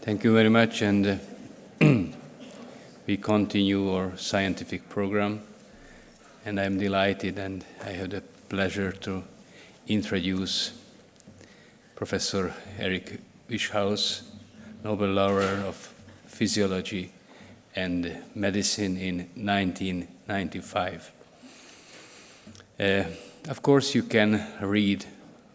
Thank you very much, and we continue our scientific program, and I'm delighted and I have the pleasure to introduce Professor Eric Wieschaus, Nobel laureate of Physiology and Medicine in 1995. Of course, you can read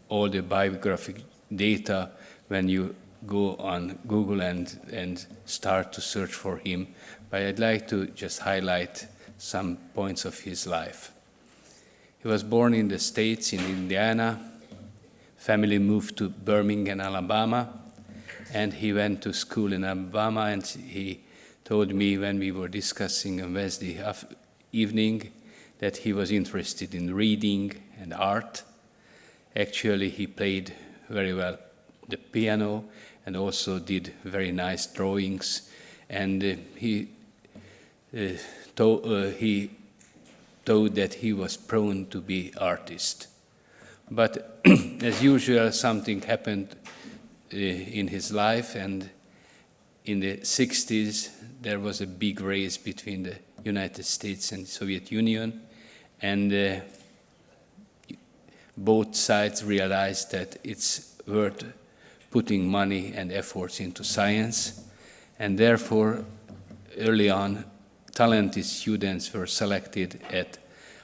all the biographic data when you go on Google and start to search for him, but I'd like to just highlight some points of his life. He was born in the States, in Indiana. Family moved to Birmingham, Alabama, and he went to school in Alabama, and he told me when we were discussing on Wednesday evening that he was interested in reading and art. Actually, he played very well the piano and also did very nice drawings, and he thought that he was prone to be artist. But as usual, something happened in his life, and in the 60s there was a big race between the United States and Soviet Union, and both sides realized that it's worth putting money and efforts into science, and therefore early on talented students were selected at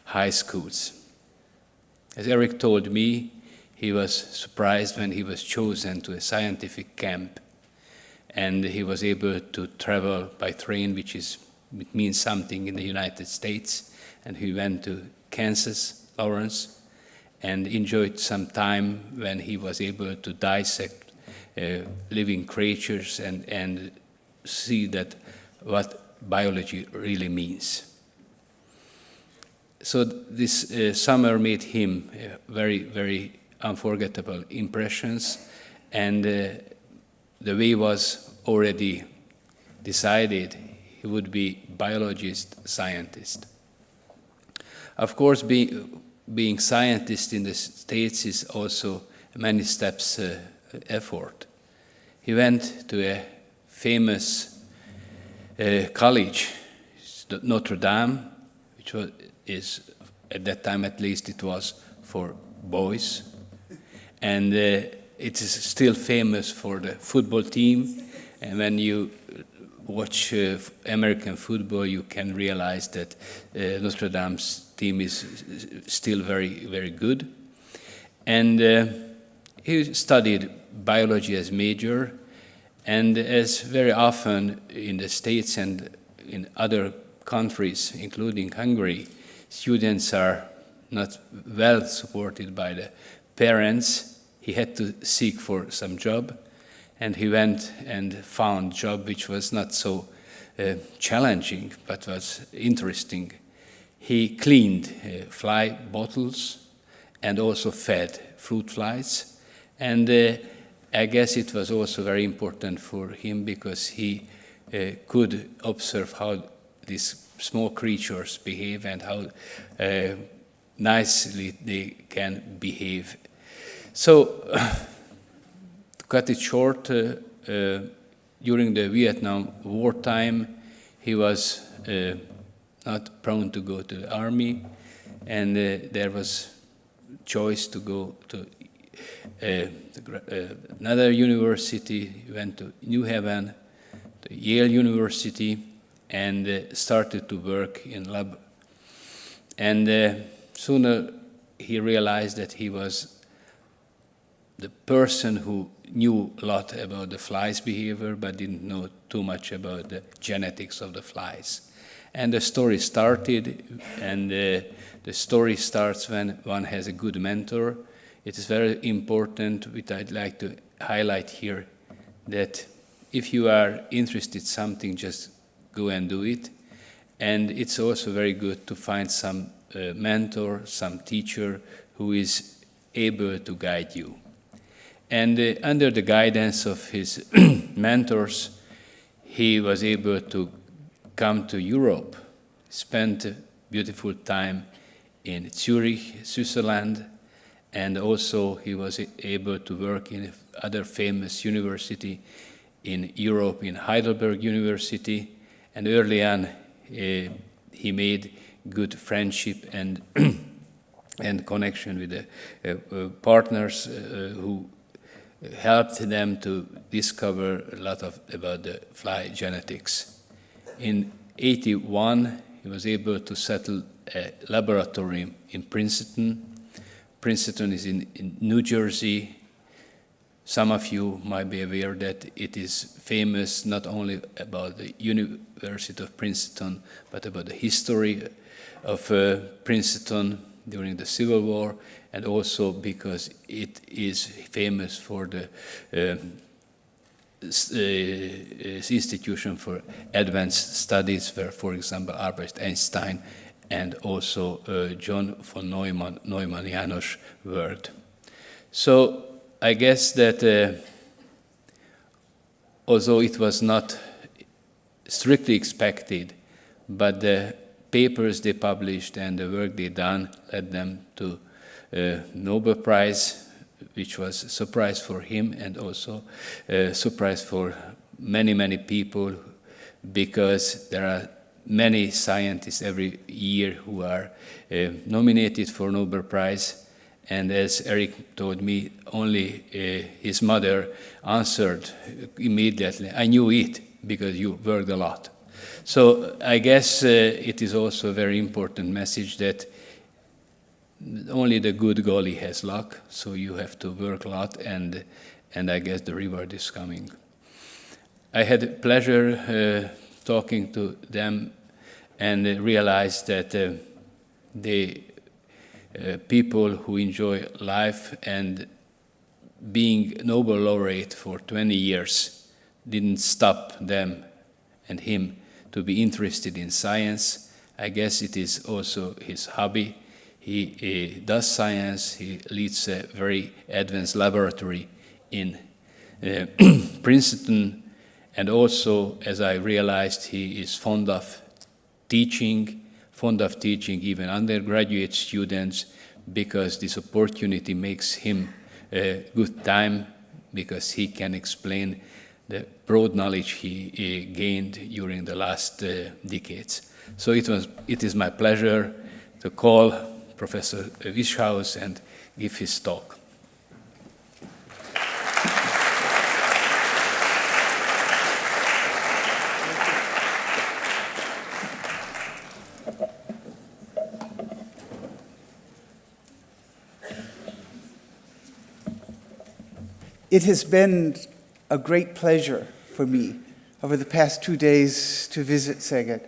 high schools. As Eric told me, he was surprised when he was chosen to a scientific camp, and he was able to travel by train, which means something in the United States, and he went to Kansas, Lawrence, and enjoyed some time when he was able to dissect living creatures and see that what biology really means. So this summer made him very, very unforgettable impressions, and the way was already decided. He would be biologist, scientist. Of course, being scientist in the States is also many steps effort. He went to a famous college, Notre Dame, which is at that time at least it was for boys, and it is still famous for the football team. And when you watch American football, you can realize that Notre Dame's team is still very, very good. And he studied biology as major, and as very often in the States and in other countries, including Hungary, students are not well supported by the parents. He had to seek for some job, and he went and found a job which was not so challenging, but was interesting. He cleaned fly bottles and also fed fruit flies, and I guess it was also very important for him because he could observe how these small creatures behave and how nicely they can behave. So, to cut it short, during the Vietnam War time, he was not prone to go to the army, and there was choice to go to another university. He went to New Haven, to Yale University, and started to work in lab. And sooner he realized that he was the person who knew a lot about the fly's behavior, but didn't know too much about the genetics of the flies. And the story started, and the story starts when one has a good mentor. It is very important, which I'd like to highlight here, that if you are interested in something, just go and do it. And it's also very good to find some mentor, some teacher who is able to guide you. And under the guidance of his mentors, he was able to come to Europe, spent a beautiful time in Zurich, Switzerland, and also he was able to work in other famous university in Europe in Heidelberg University, and early on he made good friendship and and connection with the partners who helped them to discover a lot about the fly genetics. In 1981, he was able to settle a laboratory in Princeton. Princeton is in New Jersey. Some of you might be aware that it is famous not only about the University of Princeton, but about the history of Princeton during the Civil War, and also because it is famous for the institution for advanced studies, where, for example, Albert Einstein and also John von Neumann János worked. So I guess that although it was not strictly expected, but the papers they published and the work they done led them to Nobel Prize, which was a surprise for him and also a surprise for many, many people, because there are many scientists every year who are nominated for Nobel Prize. And as Eric told me, only his mother answered immediately, "I knew it because you worked a lot." So I guess it is also a very important message that only the good goalie has luck, so you have to work a lot, and I guess the reward is coming. I had the pleasure talking to them and realized that the people who enjoy life and being Nobel laureate for 20 years didn't stop them and him to be interested in science. I guess it is also his hobby. He does science. He leads a very advanced laboratory in Princeton. And also, as I realized, he is fond of teaching even undergraduate students, because this opportunity makes him a good time, because he can explain the broad knowledge he gained during the last decades. So it is my pleasure to call Professor Wieschaus and give his talk. It has been a great pleasure for me over the past 2 days to visit Szeged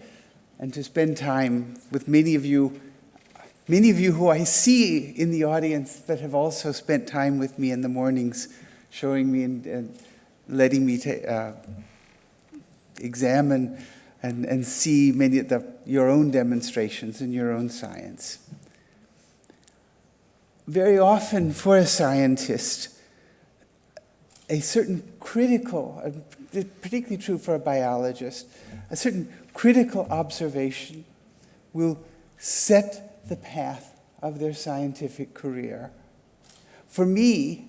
and to spend time with many of you who I see in the audience that have also spent time with me in the mornings, showing me and letting me examine and see many of your own demonstrations and your own science. Very often for a scientist, a certain critical, particularly true for a biologist, a certain critical observation will set the path of their scientific career. For me,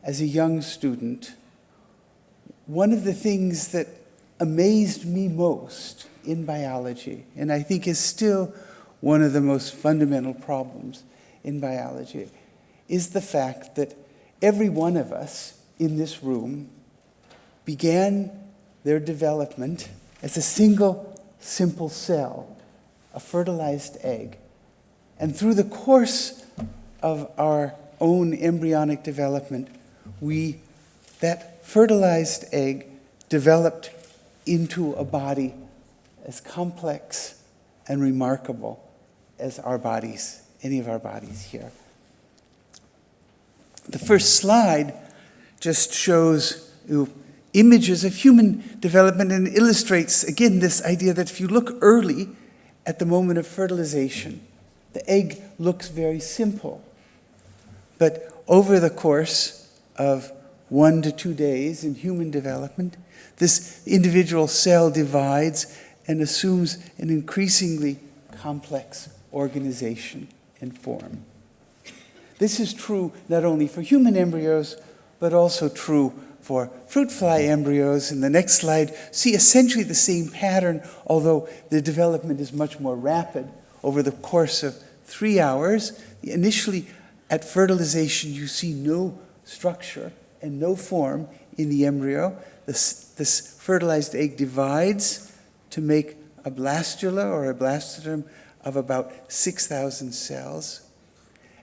as a young student, one of the things that amazed me most in biology, and I think is still one of the most fundamental problems in biology, is the fact that every one of us in this room began their development as a single, simple cell, a fertilized egg. And through the course of our own embryonic development, that fertilized egg developed into a body as complex and remarkable as our bodies, any of our bodies here. The first slide just shows images of human development and illustrates, again, this idea that if you look early at the moment of fertilization, the egg looks very simple. But over the course of 1 to 2 days in human development, this individual cell divides and assumes an increasingly complex organization and form. This is true not only for human embryos, but also true for fruit fly embryos in the next slide see essentially the same pattern, although the development is much more rapid over the course of 3 hours. Initially, at fertilization, you see no structure and no form in the embryo. This fertilized egg divides to make a blastula or a blastoderm of about 6,000 cells.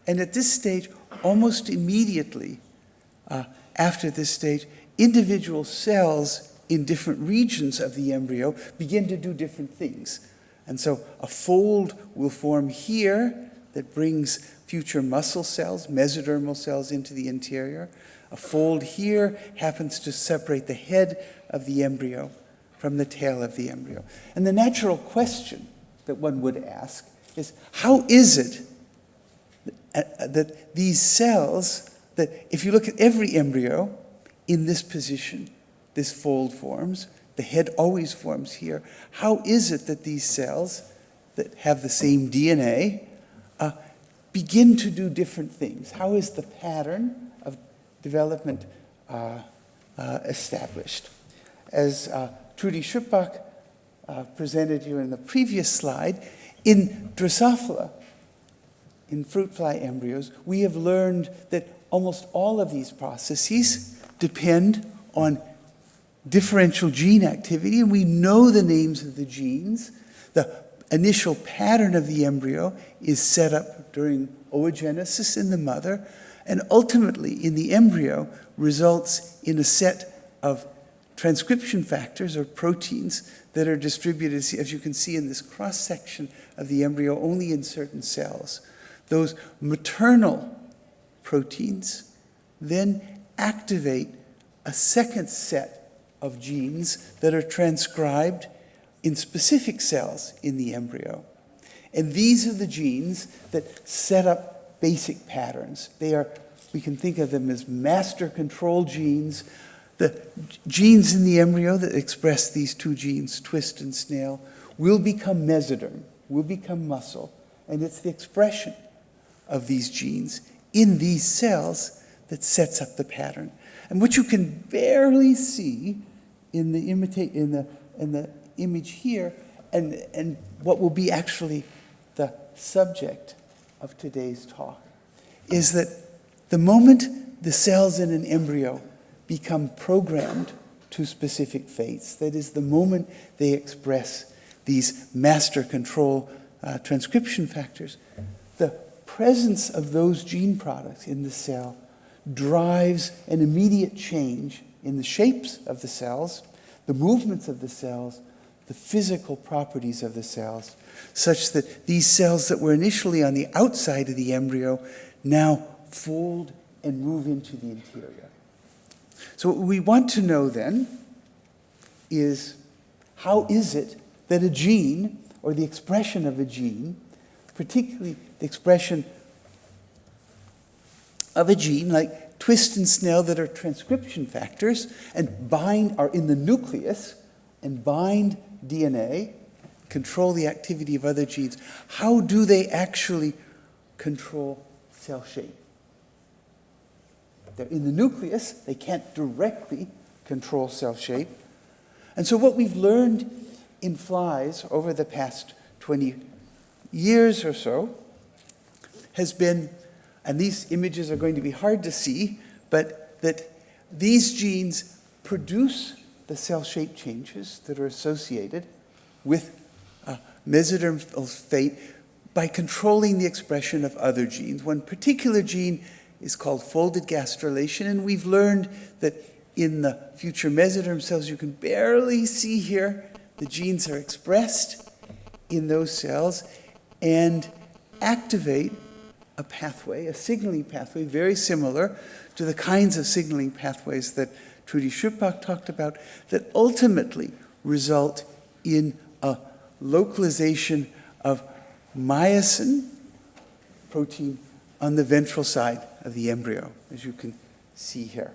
And at this stage, almost immediately after this stage, individual cells in different regions of the embryo begin to do different things. And so a fold will form here that brings future muscle cells, mesodermal cells, into the interior. A fold here happens to separate the head of the embryo from the tail of the embryo. And the natural question that one would ask is, how is it that these cells, that if you look at every embryo in this position, this fold forms, the head always forms here, how is it that these cells that have the same DNA begin to do different things? How is the pattern of development established? As Trudy Schupbach presented you in the previous slide, in Drosophila, in fruit fly embryos, we have learned that almost all of these processes depend on differential gene activity, and we know the names of the genes. The initial pattern of the embryo is set up during oogenesis in the mother, and ultimately in the embryo results in a set of transcription factors or proteins that are distributed, as you can see in this cross-section of the embryo, only in certain cells. Those maternal proteins then activate a second set of genes that are transcribed in specific cells in the embryo. And these are the genes that set up basic patterns. We can think of them as master control genes. The genes in the embryo that express these two genes, twist and snail, will become mesoderm, will become muscle. And it's the expression of these genes in these cells that sets up the pattern. And what you can barely see in the image here, and what will be actually the subject of today's talk, is that the moment the cells in an embryo become programmed to specific fates, that is, the moment they express these master control transcription factors, the presence of those gene products in the cell drives an immediate change in the shapes of the cells, the movements of the cells, the physical properties of the cells, such that these cells that were initially on the outside of the embryo now fold and move into the interior. So what we want to know then is, how is it that a gene, or the expression of a gene, particularly the expression of a gene like twist and snail that are transcription factors and are in the nucleus and bind DNA, control the activity of other genes, how do they actually control cell shape? They're in the nucleus, they can't directly control cell shape. And so what we've learned in flies over the past 20 years or so has been, and these images are going to be hard to see, but that these genes produce the cell shape changes that are associated with mesodermal fate by controlling the expression of other genes. One particular gene is called folded gastrulation, and we've learned that in the future mesoderm cells, you can barely see here, the genes are expressed in those cells and activate a pathway, a signaling pathway, very similar to the kinds of signaling pathways that Trudy Schupbach talked about, that ultimately result in a localization of myosin protein on the ventral side of the embryo, as you can see here.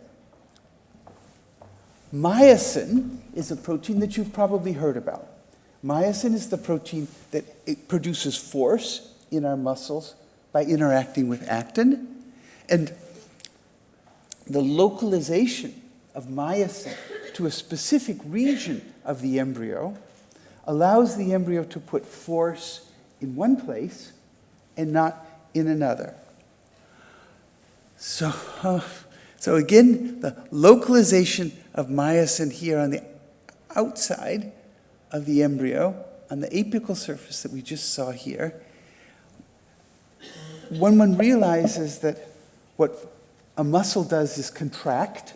Myosin is a protein that you've probably heard about. Myosin is the protein that it produces force in our muscles by interacting with actin. And the localization of myosin to a specific region of the embryo allows the embryo to put force in one place and not in another. So again, the localization of myosin here on the outside of the embryo, on the apical surface that we just saw here, when one realizes that what a muscle does is contract,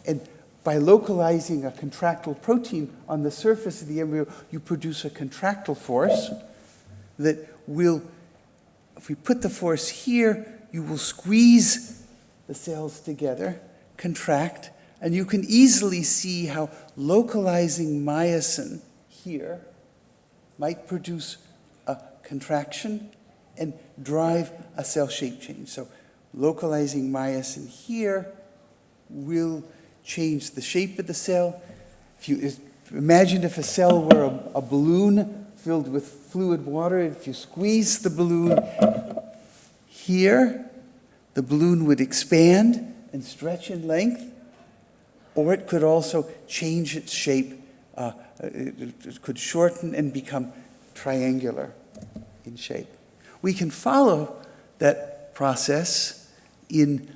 and by localizing a contractile protein on the surface of the embryo, you produce a contractile force that will, if we put the force here, you will squeeze the cells together, contract, and you can easily see how localizing myosin here might produce a contraction and drive a cell shape change. So localizing myosin here will change the shape of the cell. Imagine if a cell were a balloon filled with fluid water. If you squeeze the balloon here, the balloon would expand and stretch in length, or it could also change its shape. It could shorten and become triangular in shape. We can follow that process in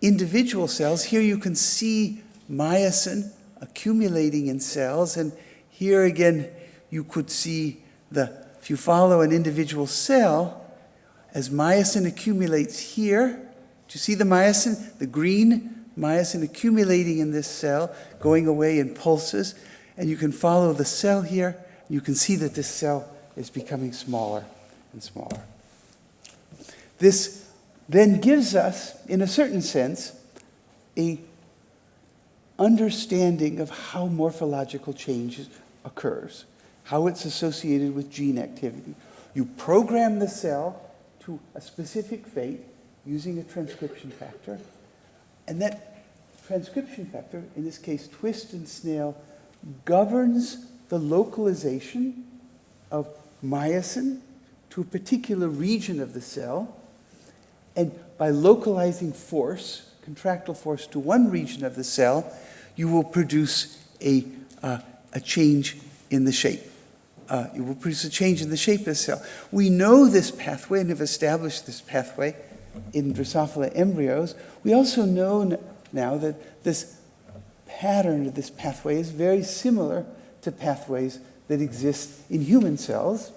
individual cells. Here you can see myosin accumulating in cells, and here again you could see if you follow an individual cell, as myosin accumulates here, do you see the myosin? The green myosin accumulating in this cell, going away in pulses, and you can follow the cell here. You can see that this cell is becoming smaller and smaller. This then gives us, in a certain sense, an understanding of how morphological change occurs, how it's associated with gene activity. You program the cell to a specific fate using a transcription factor, and that transcription factor, in this case twist and snail, governs the localization of myosin to a particular region of the cell, and by localizing force, contractile force, to one region of the cell, you will produce a change in the shape. You will produce a change in the shape of the cell. We know this pathway and have established this pathway in Drosophila embryos. We also know now that this pattern of this pathway is very similar to pathways that exist in human cells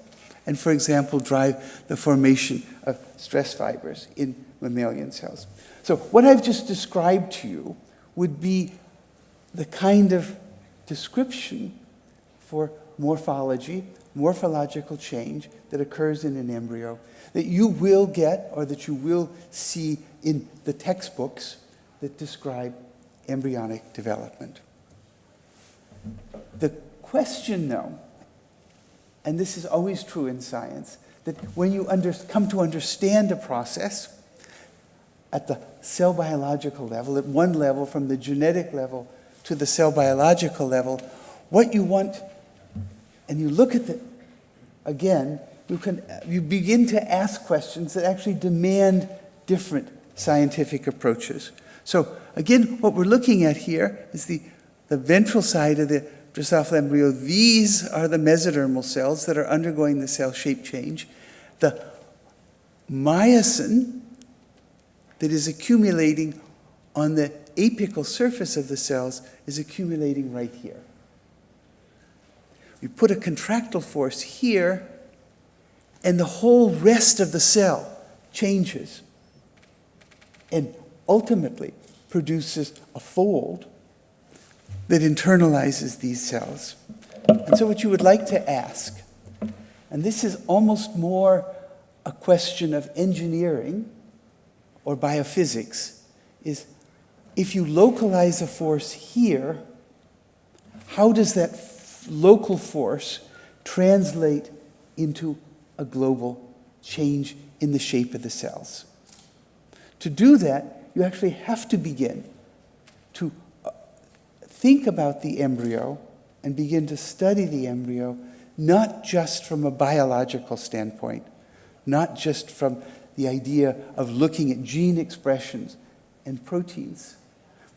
and, for example, drive the formation of stress fibers in mammalian cells. So what I've just described to you would be the kind of description for morphology, morphological change that occurs in an embryo that you will get or that you will see in the textbooks that describe embryonic development. The question, though, and this is always true in science, that when you come to understand a process at the cell biological level, at one level, from the genetic level to the cell biological level, what you want, and you look at it again, you begin to ask questions that actually demand different scientific approaches. So again, what we're looking at here is the ventral side of the Drosophila embryo. These are the mesodermal cells that are undergoing the cell shape change. The myosin that is accumulating on the apical surface of the cells is accumulating right here. You put a contractile force here, and the whole rest of the cell changes and ultimately produces a fold that internalizes these cells. And so what you would like to ask, and this is almost more a question of engineering or biophysics, is if you localize a force here, how does that local force translate into a global change in the shape of the cells? To do that, you actually have to begin to think about the embryo and begin to study the embryo, not just from a biological standpoint, not just from the idea of looking at gene expressions and proteins.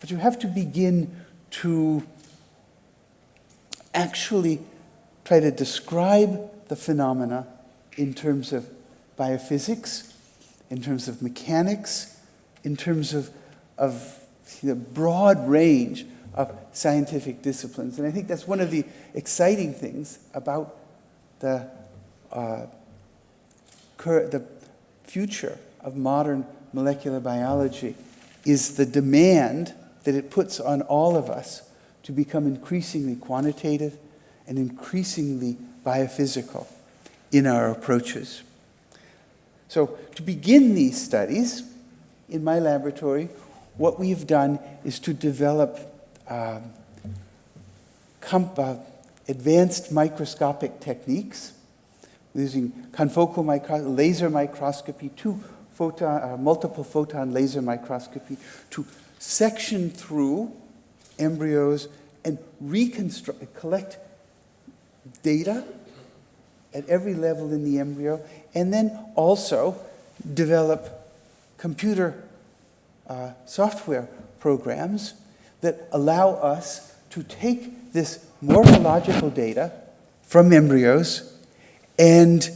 but you have to begin to actually try to describe the phenomena in terms of biophysics, in terms of mechanics, in terms of the broad range of scientific disciplines. And I think that's one of the exciting things about the future of modern molecular biology, is the demand that it puts on all of us to become increasingly quantitative and increasingly biophysical in our approaches. So to begin these studies, in my laboratory, what we've done is to develop advanced microscopic techniques using confocal laser microscopy, multiple photon laser microscopy, to section through embryos and collect data at every level in the embryo, and then also develop computer software programs that allow us to take this morphological data from embryos and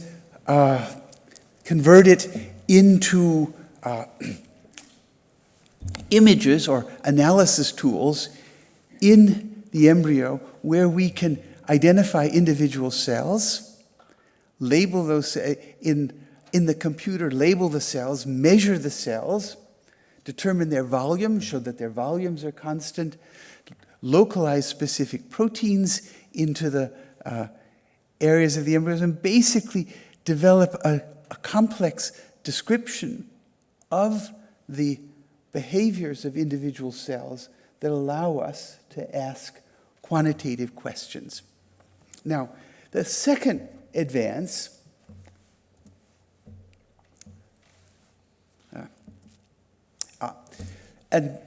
convert it into images or analysis tools in the embryo, where we can identify individual cells, label those in the computer, label the cells, measure the cells, determine their volume, show that their volumes are constant, localize specific proteins into the areas of the embryos, and basically develop a complex description of the behaviors of individual cells that allow us to ask quantitative questions. Now, the second advance and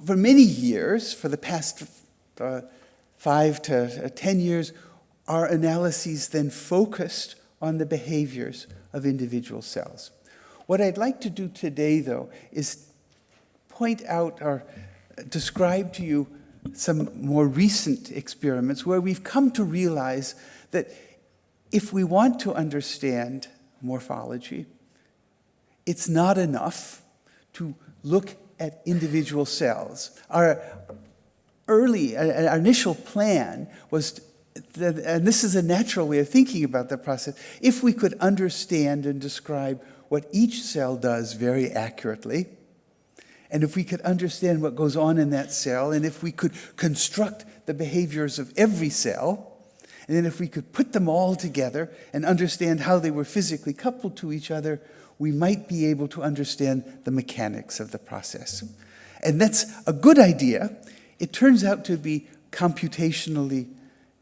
for many years, for the past 5 to 10 years, our analyses then focused on the behaviors of individual cells. What I'd like to do today, though, is point out or describe to you some more recent experiments where we've come to realize that if we want to understand morphology, it's not enough to look at individual cells. Our initial plan was, and this is a natural way of thinking about the process, if we could understand and describe what each cell does very accurately, and if we could understand what goes on in that cell, and if we could construct the behaviors of every cell, and then if we could put them all together and understand how they were physically coupled to each other, we might be able to understand the mechanics of the process. And that's a good idea. It turns out to be computationally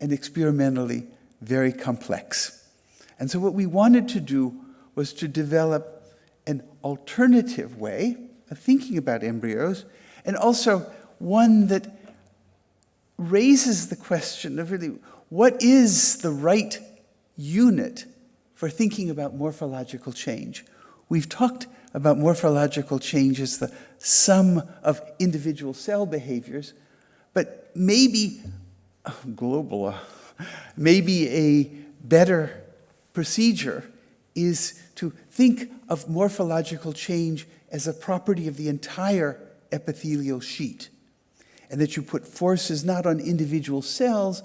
and experimentally very complex. And so what we wanted to do was to develop an alternative way of thinking about embryos, and also one that raises the question of really what is the right unit for thinking about morphological change. We've talked about morphological change as the sum of individual cell behaviors, but maybe maybe a better procedure is to think of morphological change as a property of the entire epithelial sheet, and that you put forces not on individual cells,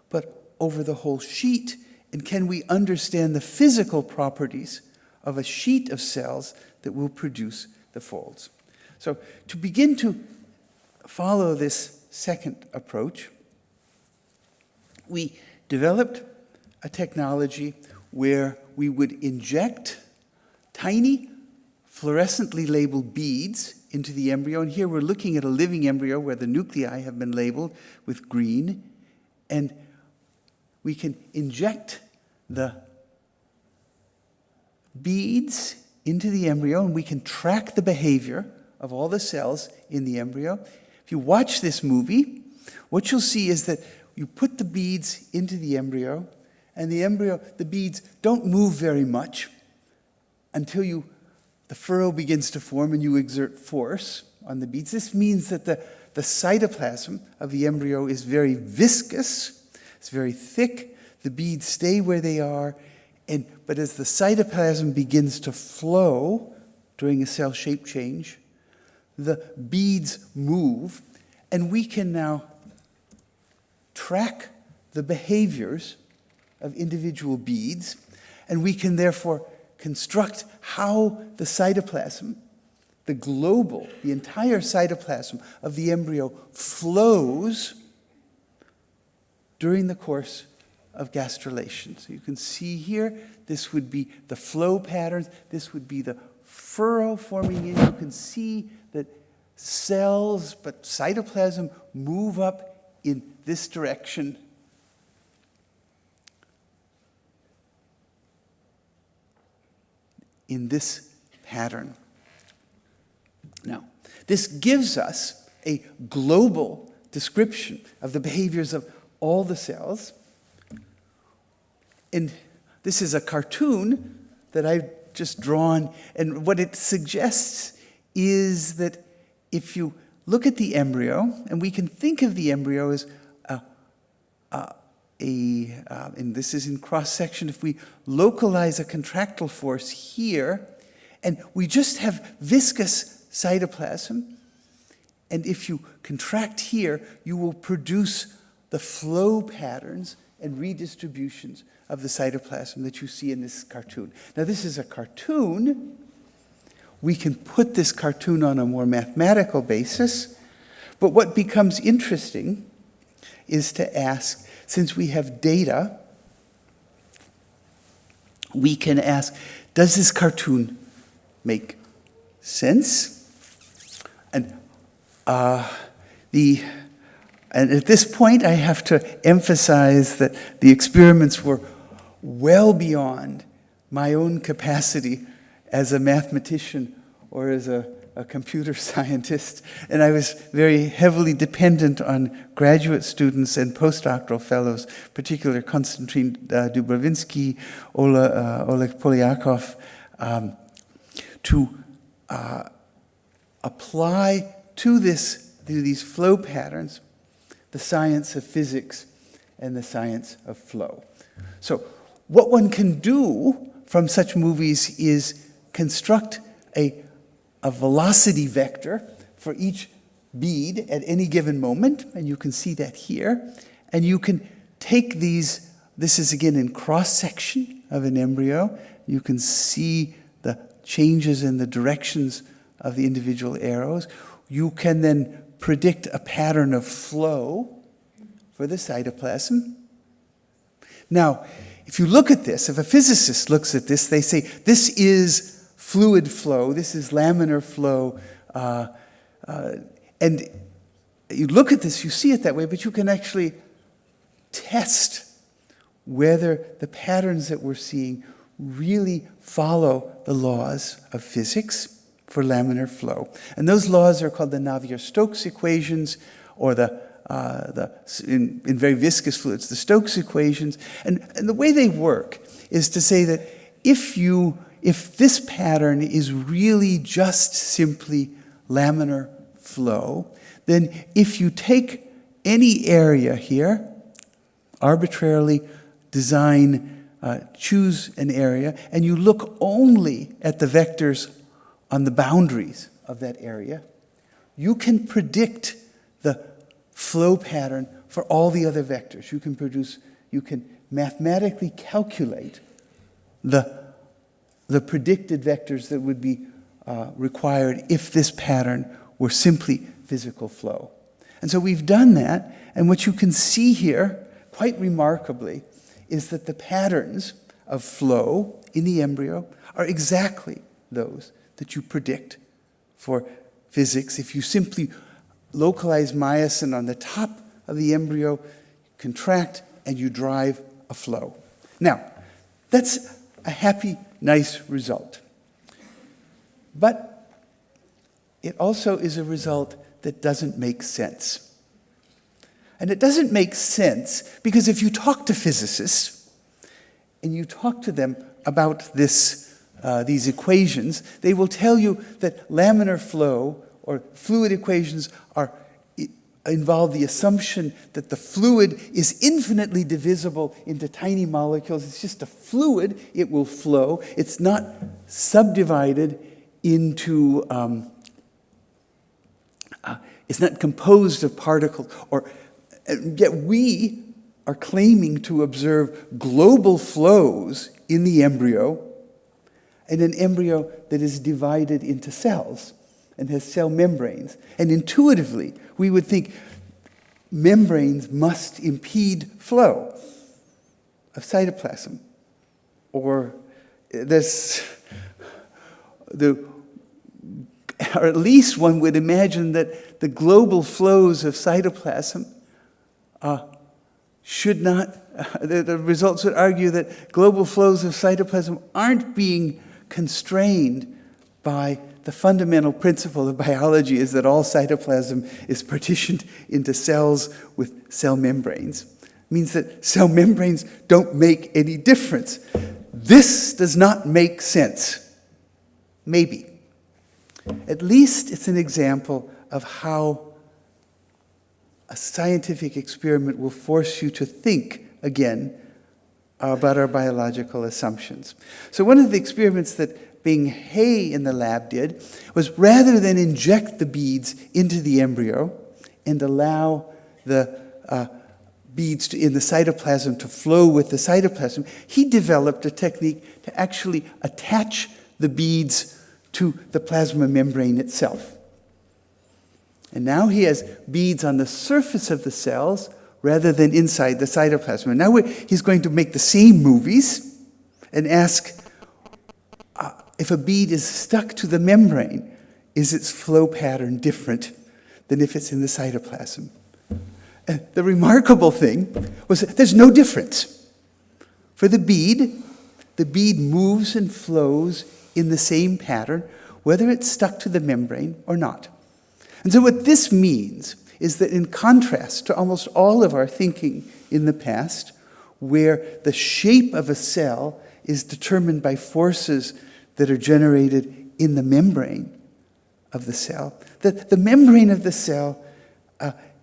but over the whole sheet. And can we understand the physical properties of a sheet of cells that will produce the folds? So to begin to follow this second approach, we developed a technology where we would inject tiny fluorescently labeled beads into the embryo. And here we're looking at a living embryo where the nuclei have been labeled with green. And we can inject the beads into the embryo, and we can track the behavior of all the cells in the embryo. If you watch this movie, what you'll see is that you put the beads into the embryo, and the beads don't move very much until the furrow begins to form and you exert force on the beads. This means that the the cytoplasm of the embryo is very viscous, it's very thick, the beads stay where they are, but as the cytoplasm begins to flow during a cell shape change, the beads move, and we can now track the behaviors of individual beads, and we can therefore construct how the cytoplasm, the entire cytoplasm of the embryo flows during the course of gastrulation. So you can see here, this would be the flow patterns, this would be the furrow forming in. You can see that cells, but cytoplasm move up in this direction. In this pattern. Now, this gives us a global description of the behaviors of all the cells. And this is a cartoon that I've just drawn, and what it suggests is that if you look at the embryo, and we can think of the embryo as and this is in cross-section, if we localize a contractile force here, and we just have viscous cytoplasm, and if you contract here, you will produce the flow patterns and redistributions of the cytoplasm that you see in this cartoon. Now, this is a cartoon. We can put this cartoon on a more mathematical basis, but what becomes interesting is to ask, since we have data, we can ask, does this cartoon make sense? And at this point, I have to emphasize that the experiments were well beyond my own capacity as a mathematician or as a computer scientist, and I was very heavily dependent on graduate students and postdoctoral fellows, particularly Konstantin Dubrovinsky, Oleg Polyakov, to apply to these flow patterns the science of physics and the science of flow. So what one can do from such movies is construct a velocity vector for each bead at any given moment, and you can see that here. And you can take these, this is again in cross-section of an embryo. You can see the changes in the directions of the individual arrows. You can then predict a pattern of flow for the cytoplasm. Now, if you look at this, if a physicist looks at this, they say, this is fluid flow, this is laminar flow, and you look at this, you see it that way, but you can actually test whether the patterns that we're seeing really follow the laws of physics for laminar flow. And those laws are called the Navier-Stokes Equations, or in very viscous fluids, the Stokes Equations. And the way they work is to say that if this pattern is really just simply laminar flow, then if you take any area here, arbitrarily choose an area, and you look only at the vectors on the boundaries of that area, you can predict the flow pattern for all the other vectors. You can mathematically calculate the predicted vectors that would be required if this pattern were simply physical flow. And so we've done that, and what you can see here, quite remarkably, is that the patterns of flow in the embryo are exactly those that you predict for physics. If you simply localize myosin on the top of the embryo, contract, and you drive a flow. Now, that's a happy, nice result. But it also is a result that doesn't make sense. And it doesn't make sense because if you talk to physicists and you talk to them about these equations, they will tell you that laminar flow or fluid equations are involve the assumption that the fluid is infinitely divisible into tiny molecules. It's just a fluid, it will flow. It's not subdivided into, it's not composed of particles, yet we are claiming to observe global flows in the embryo, and an embryo that is divided into cells and has cell membranes. And intuitively, we would think membranes must impede flow of cytoplasm. Or or at least one would imagine that the global flows of cytoplasm should not, the results would argue that global flows of cytoplasm aren't being constrained by the fundamental principle of biology, is that all cytoplasm is partitioned into cells with cell membranes. It means that cell membranes don't make any difference. This does not make sense. Maybe. At least it's an example of how a scientific experiment will force you to think again about our biological assumptions. So one of the experiments that Bing He in the lab did was, rather than inject the beads into the embryo and allow the beads in the cytoplasm to flow with the cytoplasm, he developed a technique to actually attach the beads to the plasma membrane itself. And now he has beads on the surface of the cells rather than inside the cytoplasm. And now he's going to make the same movies and ask, if a bead is stuck to the membrane, is its flow pattern different than if it's in the cytoplasm? And the remarkable thing was that there's no difference. For the bead moves and flows in the same pattern, whether it's stuck to the membrane or not. And so what this means is that, in contrast to almost all of our thinking in the past, where the shape of a cell is determined by forces that are generated in the membrane of the cell, that the membrane of the cell,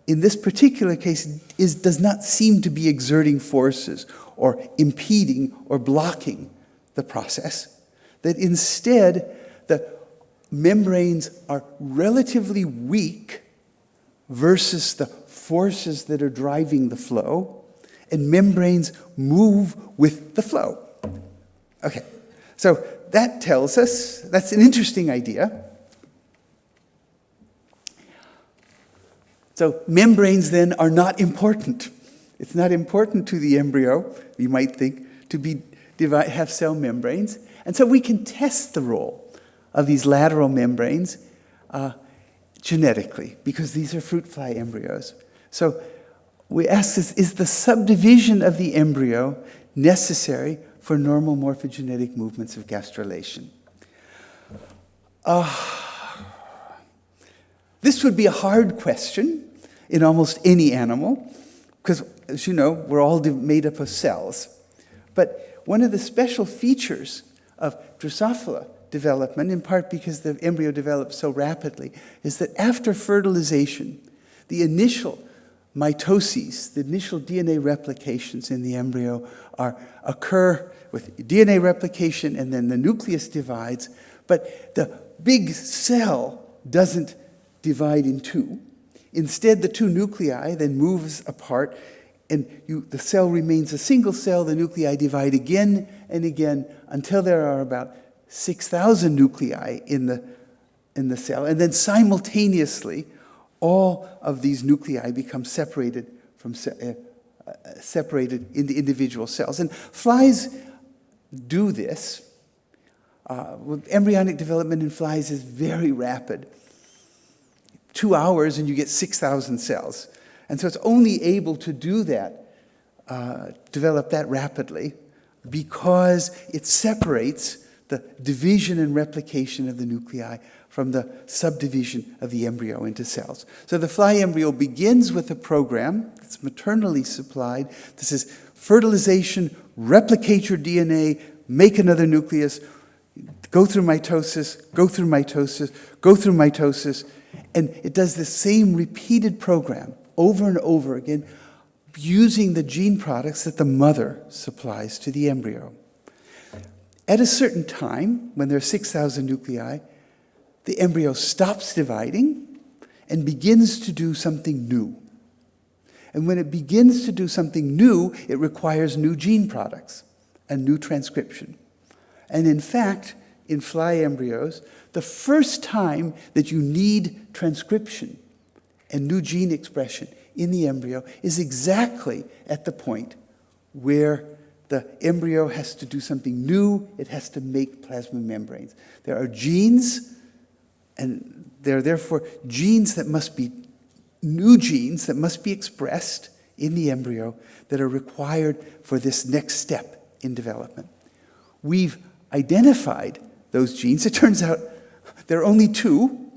in this particular case, does not seem to be exerting forces or impeding or blocking the process. That instead, the membranes are relatively weak versus the forces that are driving the flow, and membranes move with the flow. Okay, so that tells us, that's an interesting idea. So membranes then are not important. It's not important to the embryo, you might think, to have cell membranes. And so we can test the role of these lateral membranes genetically, because these are fruit fly embryos. So we ask this, is the subdivision of the embryo necessary for normal morphogenetic movements of gastrulation? This would be a hard question in almost any animal, because, as you know, we're all made up of cells. But one of the special features of Drosophila development, in part because the embryo develops so rapidly, is that after fertilization, the initial mitoses, the initial DNA replications in the embryo occur with DNA replication, and then the nucleus divides, but the big cell doesn't divide in two. Instead, the two nuclei then moves apart, and the cell remains a single cell. The nuclei divide again and again until there are about 6,000 nuclei in the cell, and then simultaneously, all of these nuclei become separated into individual cells. And flies do this. Embryonic development in flies is very rapid. 2 hours and you get 6,000 cells. And so it's only able to do that, develop that rapidly, because it separates the division and replication of the nuclei from the subdivision of the embryo into cells. So the fly embryo begins with a program that's maternally supplied. This is fertilization, replicate your DNA, make another nucleus, go through mitosis, go through mitosis, go through mitosis, and it does the same repeated program over and over again, using the gene products that the mother supplies to the embryo. At a certain time, when there are 6,000 nuclei, the embryo stops dividing and begins to do something new. And when it begins to do something new, it requires new gene products and new transcription. And in fact, in fly embryos, the first time that you need transcription and new gene expression in the embryo is exactly at the point where the embryo has to do something new. It has to make plasma membranes. There are genes, and there are therefore genes that must be new genes that must be expressed in the embryo that are required for this next step in development. We've identified those genes. It turns out there are only two,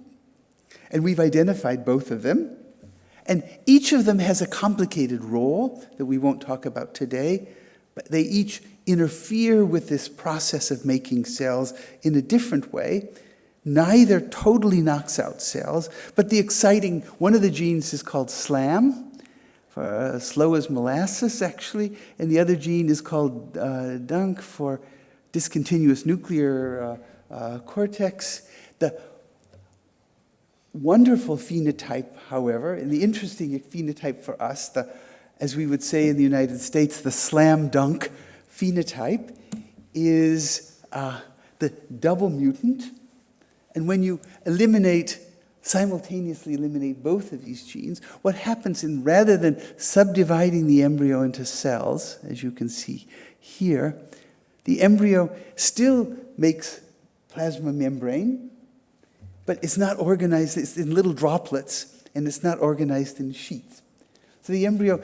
and we've identified both of them. And each of them has a complicated role that we won't talk about today, but they each interfere with this process of making cells in a different way. Neither totally knocks out cells, but the exciting, one of the genes is called SLAM, for slow as molasses actually, and the other gene is called DUNC for discontinuous nuclear cortex. The wonderful phenotype, however, and the interesting phenotype for us, as we would say in the United States, the slam dunk phenotype, is the double mutant. And when you simultaneously eliminate both of these genes, what happens rather than subdividing the embryo into cells, as you can see here, the embryo still makes plasma membrane, but it's not organized, it's in little droplets, and it's not organized in sheets. So the embryo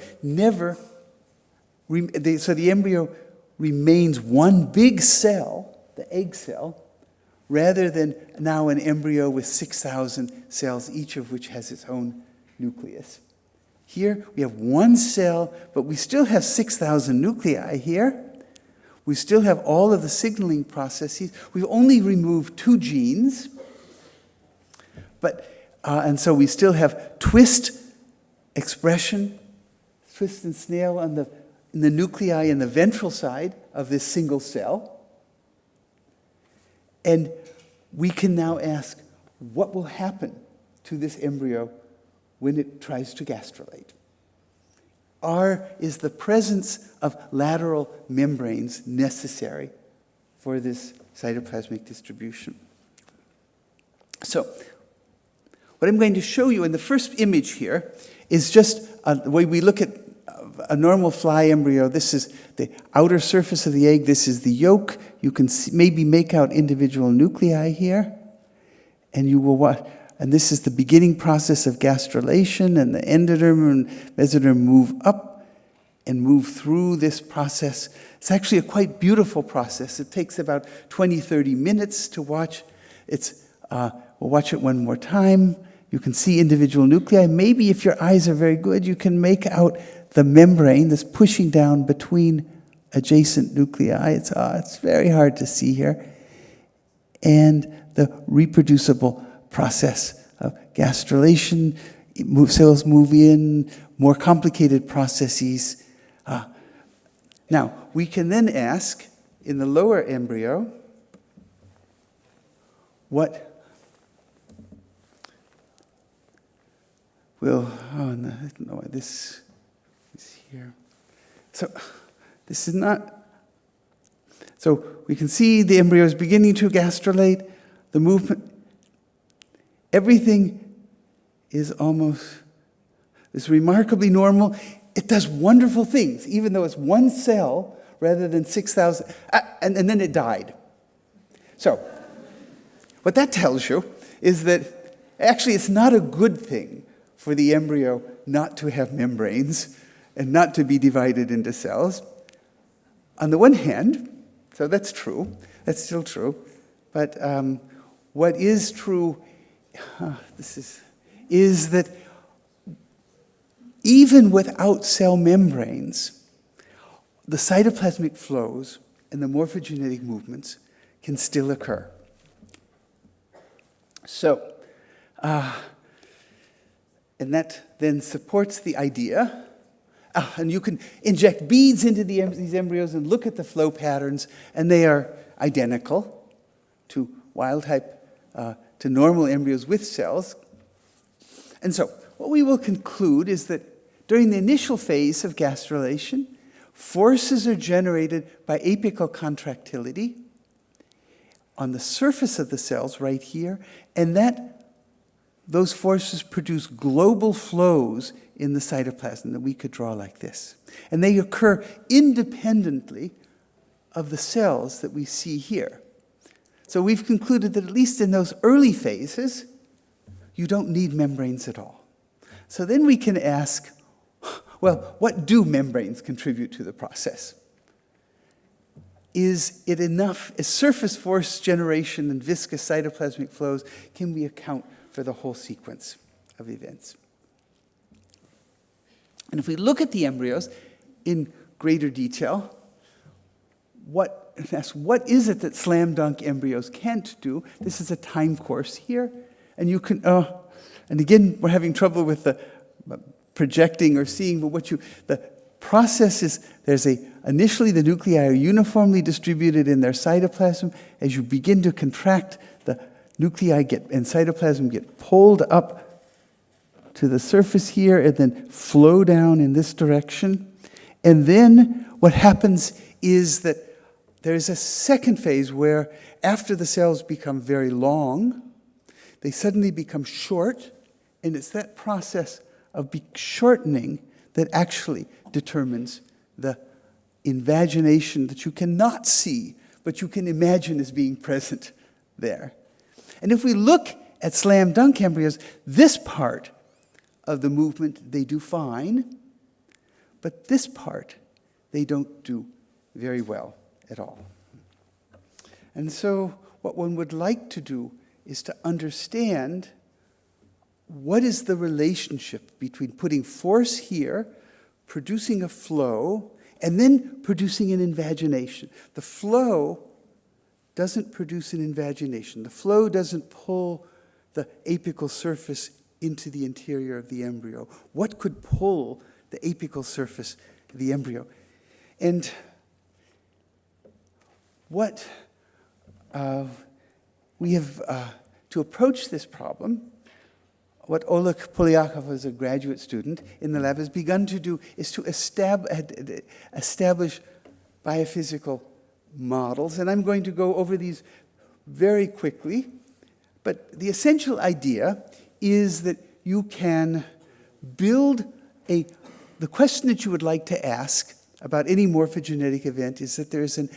remains one big cell, the egg cell, rather than now an embryo with 6,000 cells, each of which has its own nucleus. Here we have one cell, but we still have 6,000 nuclei here. We still have all of the signaling processes. We've only removed two genes, and so we still have twist expression, twist and snail in the nuclei in the ventral side of this single cell. And we can now ask, what will happen to this embryo when it tries to gastrulate? Is the presence of lateral membranes necessary for this cytoplasmic distribution? So, what I'm going to show you in the first image here is just the way we look at a normal fly embryo. This is the outer surface of the egg. This is the yolk. You can maybe make out individual nuclei here. And you will watch. And this is the beginning process of gastrulation, and the endoderm and mesoderm move up and move through this process. It's actually a quite beautiful process. It takes about 20, 30 minutes to watch. We'll watch it one more time. You can see individual nuclei. Maybe if your eyes are very good, you can make out the membrane that's pushing down between adjacent nuclei. It's very hard to see here. And the reproducible process of gastrulation, cells move in, more complicated processes. Now, we can then ask, in the lower embryo, this is here. So this is not, so we can see the embryo is beginning to gastrulate, the movement, everything is remarkably normal. It does wonderful things, even though it's one cell rather than 6,000, and then it died. So, what that tells you is that actually it's not a good thing for the embryo not to have membranes and not to be divided into cells. On the one hand, so that's true, that's still true, but what is true is that even without cell membranes, the cytoplasmic flows and the morphogenetic movements can still occur. So, and that then supports the idea. And you can inject beads into these embryos and look at the flow patterns, and they are identical to wild type, to normal embryos with cells. And so, what we will conclude is that during the initial phase of gastrulation, forces are generated by apical contractility on the surface of the cells right here, and those forces produce global flows in the cytoplasm that we could draw like this. And they occur independently of the cells that we see here. So we've concluded that at least in those early phases, you don't need membranes at all. So then we can ask, well, what do membranes contribute to the process? Is it enough? Is surface force generation and viscous cytoplasmic flows, can we account for the whole sequence of events? And if we look at the embryos in greater detail, what is it that slam dunk embryos can't do? This is a time course here, and you can, and again, we're having trouble with the projecting or seeing, but the process is, initially the nuclei are uniformly distributed in their cytoplasm. As you begin to contract, the nuclei and cytoplasm get pulled up to the surface here and then flow down in this direction. And then what happens is that there's a second phase where after the cells become very long, they suddenly become short, and it's that process of shortening that actually determines the invagination that you cannot see, but you can imagine as being present there. And if we look at slam dunk embryos, this part of the movement they do fine, but this part they don't do very well at all. And so what one would like to do is to understand what is the relationship between putting force here, producing a flow, and then producing an invagination. The flow doesn't produce an invagination. The flow doesn't pull the apical surface into the interior of the embryo. What could pull the apical surface of the embryo? And what we have to approach this problem, what Oleg Polyakov, as a graduate student in the lab, has begun to do is to establish biophysical models. And I'm going to go over these very quickly. But the essential idea is that you can build the question that you would like to ask about any morphogenetic event is that there's an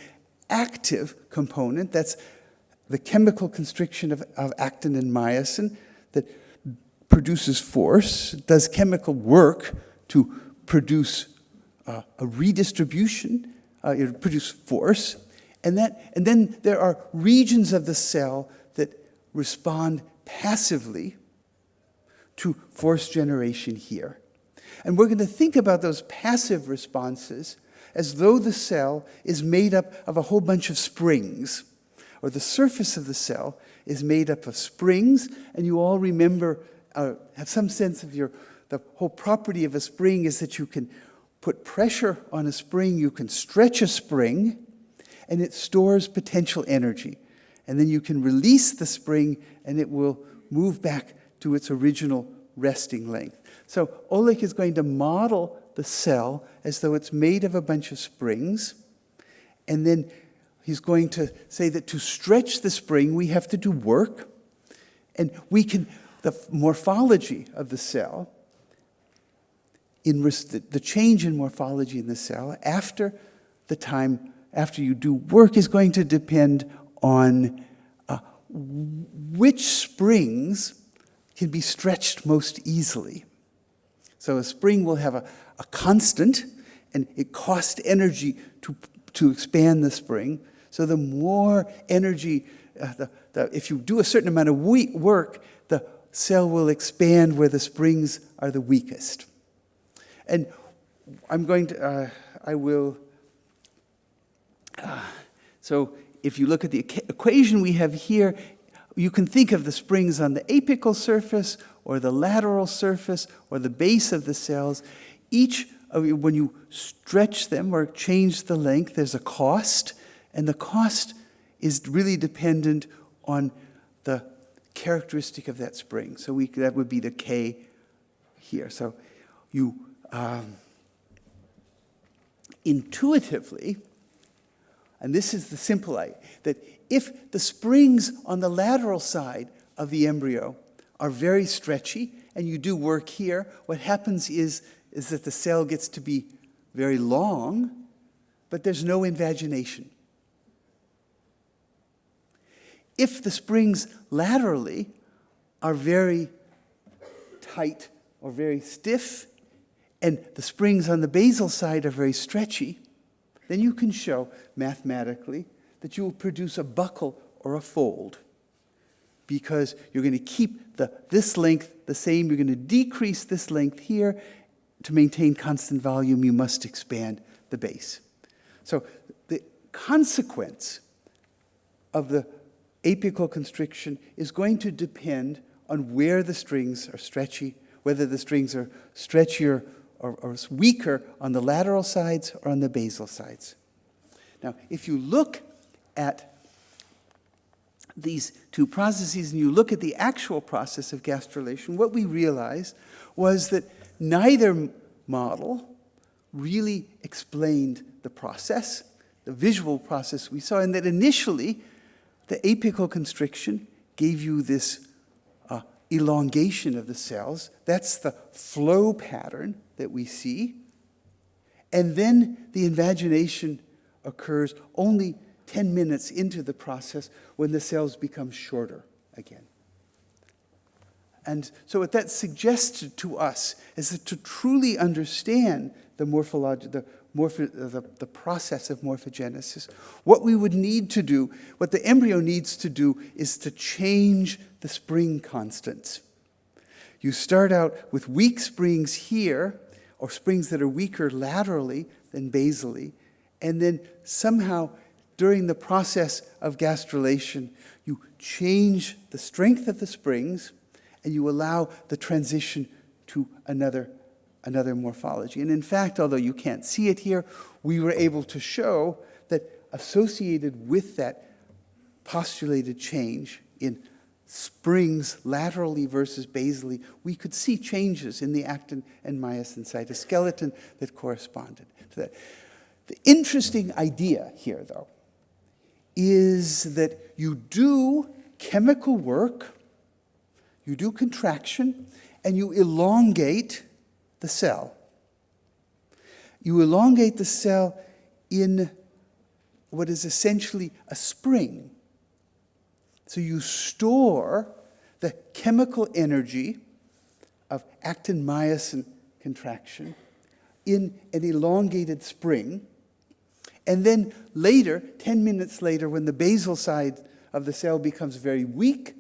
active component, that's the chemical constriction of actin and myosin that produces force, does chemical work to produce a redistribution, produce force, and then there are regions of the cell that respond passively to force generation here. And we're going to think about those passive responses as though the cell is made up of a whole bunch of springs, or the surface of the cell is made up of springs, and you all remember, have some sense of the whole property of a spring is that you can put pressure on a spring, you can stretch a spring, and it stores potential energy. And then you can release the spring, and it will move back to its original resting length. So Oleg is going to model the cell as though it's made of a bunch of springs, and then he's going to say that to stretch the spring, we have to do work, and the morphology of the cell, the change in morphology in the cell after you do work is going to depend on which springs can be stretched most easily. So a spring will have a constant, and it costs energy to expand the spring. So the more energy, if you do a certain amount of work, the cell will expand where the springs are the weakest. And so if you look at the equation we have here, You can think of the springs on the apical surface or the lateral surface or the base of the cells. Each, when you stretch them or change the length, there's a cost, and the cost is really dependent on the characteristic of that spring. So that would be the K here. So you intuitively, and this is the simple idea, that if the springs on the lateral side of the embryo are very stretchy, and you do work here, what happens is that the cell gets to be very long, but there's no invagination. If the springs laterally are very tight or very stiff, and the springs on the basal side are very stretchy, then you can show mathematically that you will produce a buckle or a fold, because you're going to keep this length the same. You're going to decrease this length here. To maintain constant volume, you must expand the base. So the consequence of the apical constriction is going to depend on where the strings are stretchy, whether the strings are stretchier or weaker on the lateral sides or on the basal sides. Now, if you look at these two processes and you look at the actual process of gastrulation, what we realized was that neither model really explained the process, the visual process we saw, and that initially the apical constriction gave you this elongation of the cells. That's the flow pattern that we see. And then the invagination occurs only 10 minutes into the process when the cells become shorter again. And so what that suggested to us is that to truly understand the process of morphogenesis, what we would need to do, what the embryo needs to do, is to change the spring constants. You start out with weak springs here, or springs that are weaker laterally than basally, and then somehow during the process of gastrulation, you change the strength of the springs and you allow the transition to another morphology. And in fact, although you can't see it here, we were able to show that associated with that postulated change in springs laterally versus basally, we could see changes in the actin and myosin cytoskeleton that corresponded to that. The interesting idea here, though, is that you do chemical work, you do contraction, and you elongate the cell. You elongate the cell in what is essentially a spring. So you store the chemical energy of actin-myosin contraction in an elongated spring. And then later, 10 minutes later, when the basal side of the cell becomes very weak,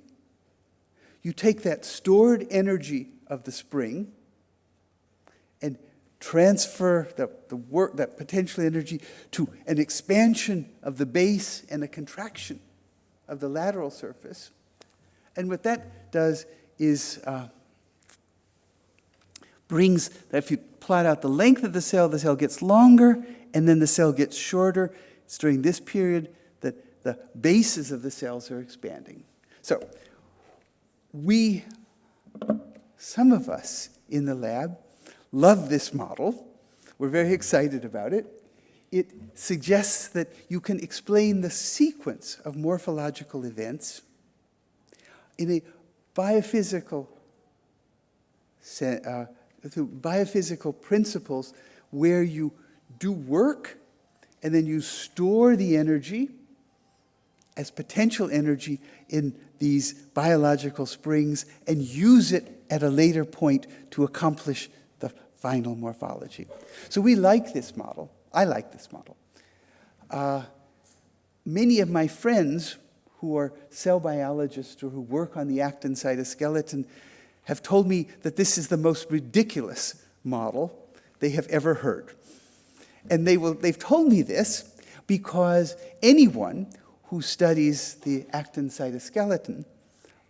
you take that stored energy of the spring and transfer that potential energy to an expansion of the base and a contraction of the lateral surface. And what that does is brings, if you plot out the length of the cell gets longer, and then the cell gets shorter. It's during this period that the bases of the cells are expanding. So some of us in the lab love this model. We're very excited about it. It suggests that you can explain the sequence of morphological events in a biophysical through biophysical principles where you do work and then you store the energy as potential energy in these biological springs and use it at a later point to accomplish the final morphology. So we like this model. I like this model. Many of my friends who are cell biologists or who work on the actin cytoskeleton have told me that this is the most ridiculous model they have ever heard. And they've told me this because anyone who studies the actin cytoskeleton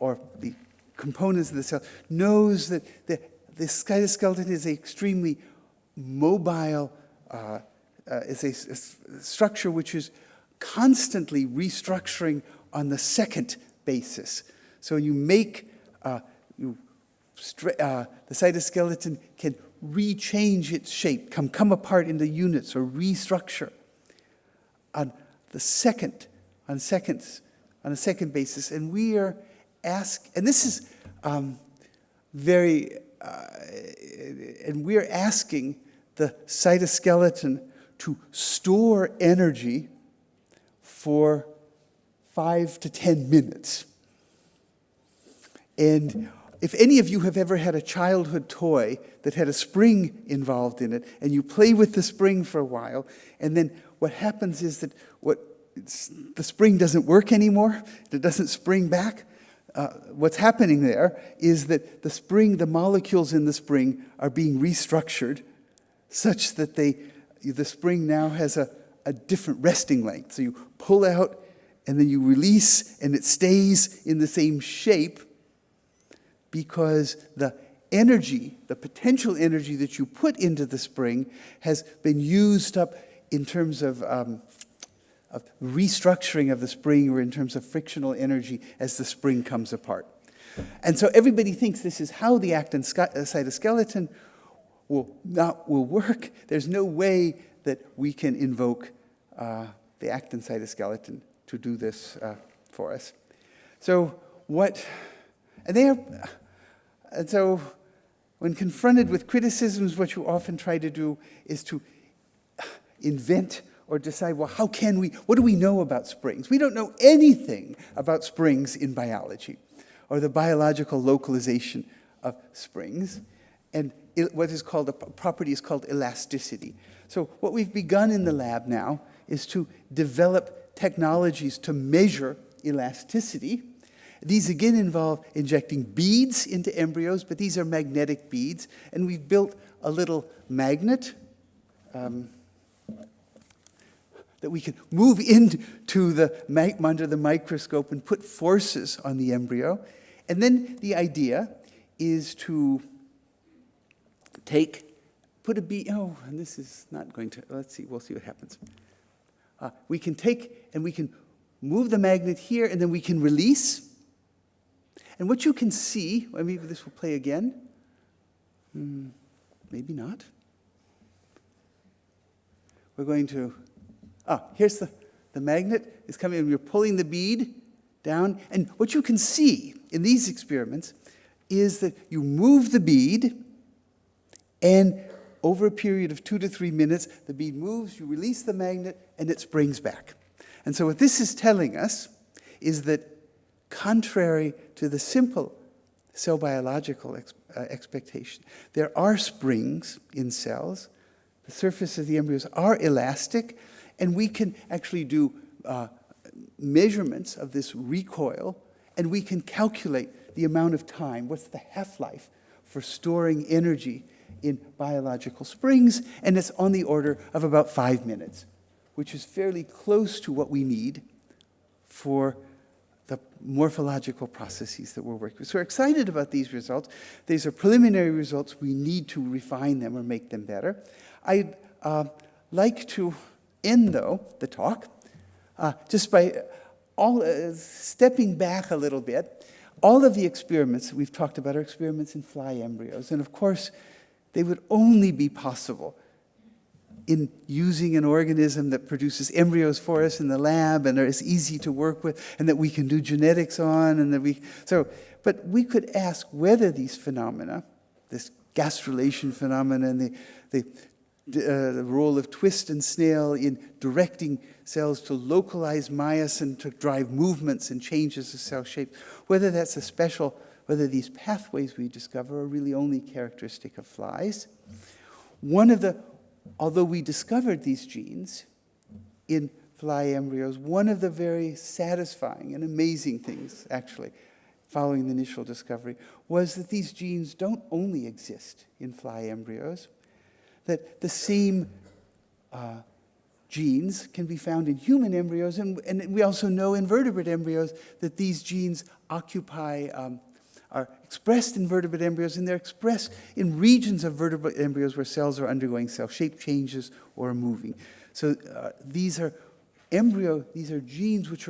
or the components of the cell, knows that the cytoskeleton is an extremely mobile, is a structure which is constantly restructuring on the second basis. So you make, the cytoskeleton can rechange its shape, come apart into units or restructure on the second basis. And we are and this is and we're asking the cytoskeleton to store energy for 5 to 10 minutes. And if any of you have ever had a childhood toy that had a spring involved in it, and you play with the spring for a while, and then what happens is that the spring doesn't work anymore, it doesn't spring back. What's happening there is that the molecules in the spring are being restructured such that the spring now has a different resting length. So you pull out, and then you release, and it stays in the same shape because the energy, the potential energy that you put into the spring has been used up in terms of restructuring of the spring, or in terms of frictional energy as the spring comes apart. And so everybody thinks this is how the actin cytoskeleton will work. There's no way that we can invoke the actin cytoskeleton to do this for us. So so when confronted with criticisms, what you often try to do is to invent or decide, well, what do we know about springs? We don't know anything about springs in biology, or the biological localization of springs. And what is called a property is called elasticity. So what we've begun in the lab now is to develop technologies to measure elasticity. These again involve injecting beads into embryos, but these are magnetic beads. And we've built a little magnet that we can move into under the microscope and put forces on the embryo. And then the idea is to put a bead, and this is not going to, let's see, we'll see what happens. We can take and we can move the magnet here, and then we can release. And what you can see, maybe this will play again. Maybe not. We're going to, here's the magnet is coming, and we're pulling the bead down. And what you can see in these experiments is that you move the bead, and over a period of 2 to 3 minutes, the bead moves, you release the magnet, and it springs back. And so what this is telling us is that, contrary to the simple cell biological expectation, there are springs in cells. The surface of the embryos are elastic, and we can actually do measurements of this recoil, and we can calculate the amount of time, what's the half-life for storing energy in biological springs, and it's on the order of about 5 minutes, which is fairly close to what we need for the morphological processes that we're working with. So we're excited about these results. These are preliminary results. We need to refine them or make them better. I'd like to end, though, the talk just by stepping back a little bit. All of the experiments that we've talked about are experiments in fly embryos. And of course, they would only be possible in using an organism that produces embryos for us in the lab and is easy to work with, and that we can do genetics on, but we could ask whether these phenomena, this gastrulation phenomena and the role of twist and snail in directing cells to localize myosin to drive movements and changes of cell shape, whether these pathways we discover are really only characteristic of flies. Although we discovered these genes in fly embryos, one of the very satisfying and amazing things, actually, following the initial discovery, was that these genes don't only exist in fly embryos, that the same genes can be found in human embryos, and we also know in vertebrate embryos that these genes are expressed in vertebrate embryos, and they're expressed in regions of vertebrate embryos where cells are undergoing cell shape changes or are moving. So these are genes which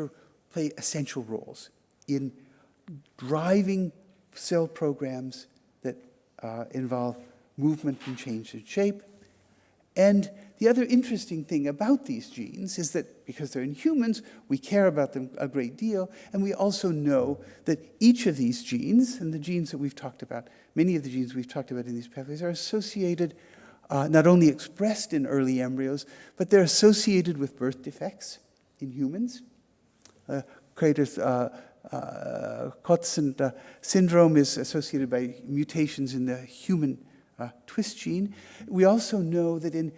play essential roles in driving cell programs that involve movement and change in shape. And the other interesting thing about these genes is that because they're in humans, we care about them a great deal, and we also know that each of these genes, and the genes that we've talked about, many of the genes we've talked about in these pathways, are associated, not only expressed in early embryos, but they're associated with birth defects in humans. Kotzen syndrome is associated by mutations in the human twist gene. We also know that in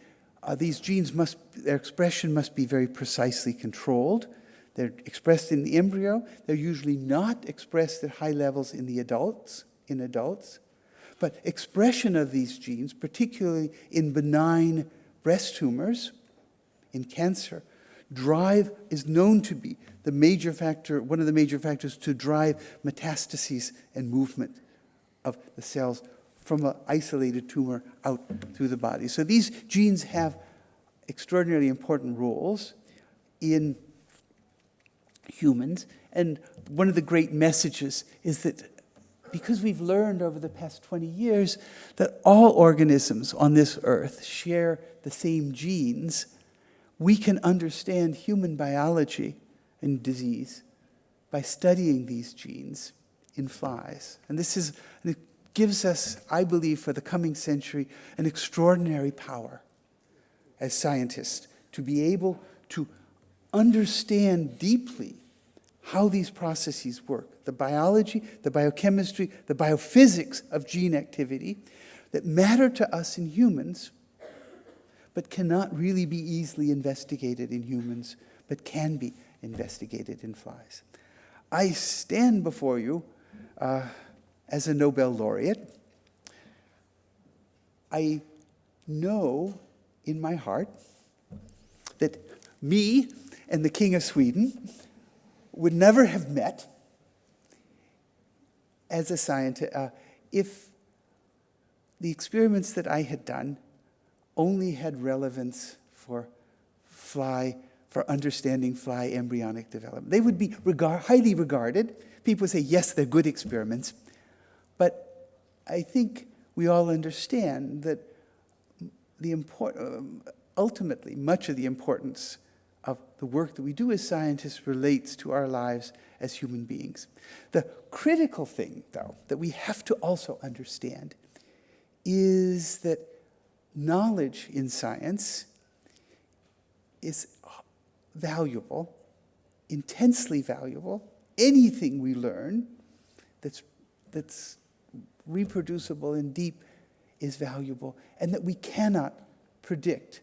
these genes, their expression must be very precisely controlled. They're expressed in the embryo. They're usually not expressed at high levels in adults. But expression of these genes, particularly in benign breast tumors, in cancer, is known to be the major factor, one of the major factors to drive metastases and movement of the cells from an isolated tumor out through the body. So these genes have extraordinarily important roles in humans. And one of the great messages is that because we've learned over the past 20 years that all organisms on this earth share the same genes, we can understand human biology and disease by studying these genes in flies. And it gives us, I believe, for the coming century, an extraordinary power as scientists to be able to understand deeply how these processes work, the biology, the biochemistry, the biophysics of gene activity that matter to us in humans, but cannot really be easily investigated in humans, but can be investigated in flies. I stand before you as a Nobel laureate. I know in my heart that me and the King of Sweden would never have met as a scientist if the experiments that I had done only had relevance for understanding fly embryonic development. They would be highly regarded. People would say, yes, they're good experiments. But I think we all understand that ultimately, much of the importance of the work that we do as scientists relates to our lives as human beings. The critical thing, though, that we have to also understand is that knowledge in science is valuable, intensely valuable. Anything we learn that's reproducible and deep is valuable, and that we cannot predict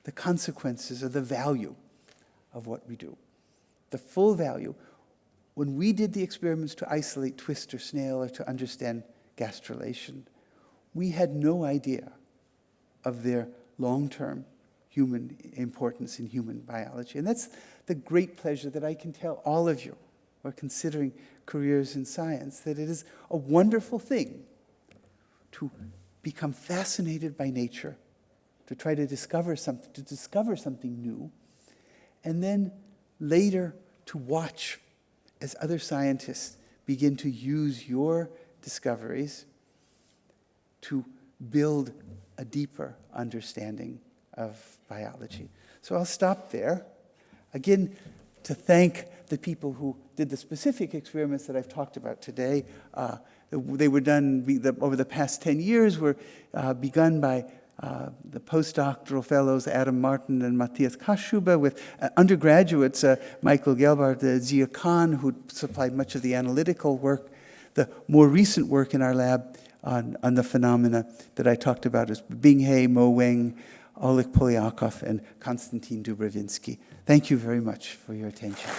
the consequences or the value of what we do. The full value. When we did the experiments to isolate twister snail or to understand gastrulation, we had no idea of their long-term human importance in human biology. And that's the great pleasure that I can tell all of you who are considering careers in science, that it is a wonderful thing to become fascinated by nature, to try to discover something new, and then later to watch as other scientists begin to use your discoveries to build a deeper understanding of biology. So I'll stop there. Again, to thank the people who did the specific experiments that I've talked about today. They were done over the past 10 years, were begun by the postdoctoral fellows Adam Martin and Matthias Kaschuber, with undergraduates Michael Gelbart, Zia Khan, who supplied much of the analytical work. The more recent work in our lab on the phenomena that I talked about is Bing He, Mo Weng, Oleg Polyakov, and Konstantin Dubrovinsky. Thank you very much for your attention.